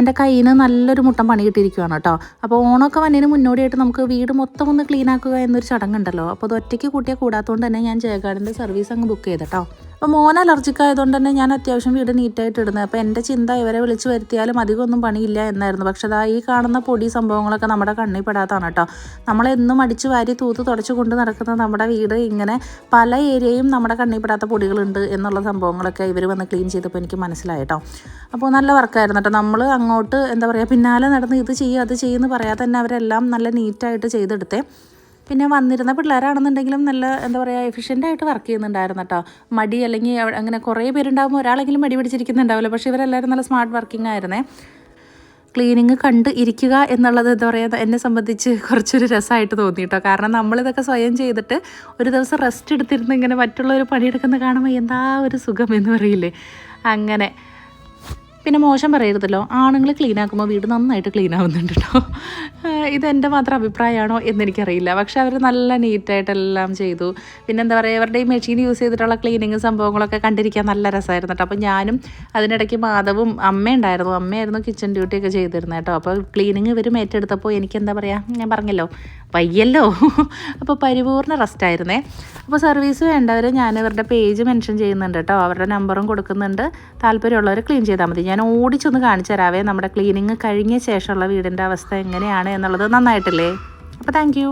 എൻ്റെ കയ്യിൽ നിന്ന് നല്ലൊരു മുട്ടം പണി കിട്ടിയിരിക്കുകയാണ് കേട്ടോ. അപ്പോൾ ഓണമൊക്കെ വന്നതിന് മുന്നോടിയായിട്ട് നമുക്ക് വീട് മൊത്തം ഒന്ന് ക്ലീൻ ആക്കുക എന്നൊരു ചടങ്ങുണ്ടല്ലോ. അപ്പോൾ അത് ഒറ്റയ്ക്ക് കൂട്ടിയാൽ കൂടാത്തതുകൊണ്ട് തന്നെ ഞാൻ ജയഗാർഡിൻ്റെ സർവീസ് അങ്ങ് ബുക്ക് ചെയ്തിട്ടോ. അപ്പോൾ മോൻ അലർജിക് ആയതുകൊണ്ട് തന്നെ ഞാൻ അത്യാവശ്യം വീട് നീറ്റായിട്ട് ഇടുന്നത്. അപ്പോൾ എൻ്റെ ചിന്ത ഇവരെ വിളിച്ച് വരുത്തിയാലും അധികമൊന്നും പണിയില്ല എന്നായിരുന്നു. പക്ഷെ അതാ ഈ കാണുന്ന പൊടി സംഭവങ്ങളൊക്കെ നമ്മുടെ കണ്ണിൽ പെടാത്തതാണ് കേട്ടോ. നമ്മളെന്നും അടിച്ച് വാരി തൂത്ത് തുടച്ച് കൊണ്ട് നടക്കുന്ന നമ്മുടെ വീട് ഇങ്ങനെ പല ഏരിയയും നമ്മുടെ കണ്ണിൽ പെടാത്ത പൊടികളുണ്ട് എന്നുള്ള സംഭവങ്ങളൊക്കെ ഇവർ വന്ന് ക്ലീൻ ചെയ്തപ്പോൾ എനിക്ക് മനസ്സിലായി കേട്ടോ. അപ്പോൾ നല്ല വർക്കായിരുന്നു കേട്ടോ. നമ്മൾ അങ്ങോട്ട് എന്താ പറയുക പിന്നാലെ നടന്ന് ഇത് ചെയ്യുക അത് ചെയ്യുമെന്ന് പറയാതെ തന്നെ അവരെല്ലാം നല്ല നീറ്റായിട്ട് ചെയ്തെടുത്തേ. പിന്നെ വന്നിരുന്ന പിള്ളേരാണെന്നുണ്ടെങ്കിലും നല്ല എന്താ പറയുക എഫിഷ്യൻ്റായിട്ട് വർക്ക് ചെയ്യുന്നുണ്ടായിരുന്നു കേട്ടോ. മടി അല്ലെങ്കിൽ അങ്ങനെ കുറേ പേരുണ്ടാകുമ്പോൾ ഒരാളെങ്കിലും മടി പിടിച്ചിരിക്കുന്നുണ്ടാവില്ല. പക്ഷേ ഇവരെല്ലാവരും നല്ല സ്മാർട്ട് വർക്കിംഗ് ആയിരുന്നേ. ക്ലീനിങ് കണ്ട് ഇരിക്കുക എന്നുള്ളത് എന്താ പറയുക എന്നെ സംബന്ധിച്ച് കുറച്ചൊരു രസമായിട്ട് തോന്നി കേട്ടോ. കാരണം നമ്മളിതൊക്കെ സ്വയം ചെയ്തിട്ട് ഒരു ദിവസം റെസ്റ്റ് എടുത്തിരുന്ന് ഇങ്ങനെ മറ്റുള്ളവർ പണിയെടുക്കുന്ന കാണുമ്പോൾ എന്താ ഒരു സുഖം എന്ന് പറയില്ലേ, അങ്ങനെ. പിന്നെ മോശം പറയരുതല്ലോ, ആണുങ്ങൾ ക്ലീൻ ആക്കുമ്പോൾ വീട് നന്നായിട്ട് ക്ലീൻ ആവുന്നുണ്ട് കേട്ടോ. ഇതെൻ്റെ മാത്രം അഭിപ്രായമാണോ എന്നെനിക്കറിയില്ല. പക്ഷെ അവർ നല്ല നീറ്റായിട്ടെല്ലാം ചെയ്തു. പിന്നെ എന്താ പറയുക ഇവരുടെ ഈ മെഷീൻ യൂസ് ചെയ്തിട്ടുള്ള ക്ലീനിങ് സംഭവങ്ങളൊക്കെ കണ്ടിരിക്കാൻ നല്ല രസമായിരുന്നു കേട്ടോ. അപ്പോൾ ഞാനും അതിനിടയ്ക്ക് മാധവും അമ്മയുണ്ടായിരുന്നു. അമ്മയായിരുന്നു കിച്ചൺ ഡ്യൂട്ടിയൊക്കെ ചെയ്തിരുന്നത് കേട്ടോ. അപ്പോൾ ക്ലീനിങ് ഇവരും ഏറ്റെടുത്തപ്പോൾ എനിക്ക് എന്താ പറയുക ഞാൻ പറഞ്ഞല്ലോ വയ്യല്ലോ, അപ്പോൾ പരിപൂർണ്ണ റെസ്റ്റായിരുന്നേ. അപ്പോൾ സർവീസ് വേണ്ടവർ ഞാൻ ഇവരുടെ പേജ് മെൻഷൻ ചെയ്യുന്നുണ്ട് കേട്ടോ. അവരുടെ നമ്പറും കൊടുക്കുന്നുണ്ട്. താല്പര്യമുള്ളവർ ക്ലീൻ ചെയ്താൽ മതി. ഞാൻ ഓടിച്ചൊന്ന് കാണിച്ചു തരാവേ നമ്മുടെ ക്ലീനിങ് കഴിഞ്ഞ ശേഷമുള്ള വീടിൻ്റെ അവസ്ഥ എങ്ങനെയാണ് എന്നുള്ളത്. നന്നായിട്ടില്ലേ? അപ്പോൾ താങ്ക്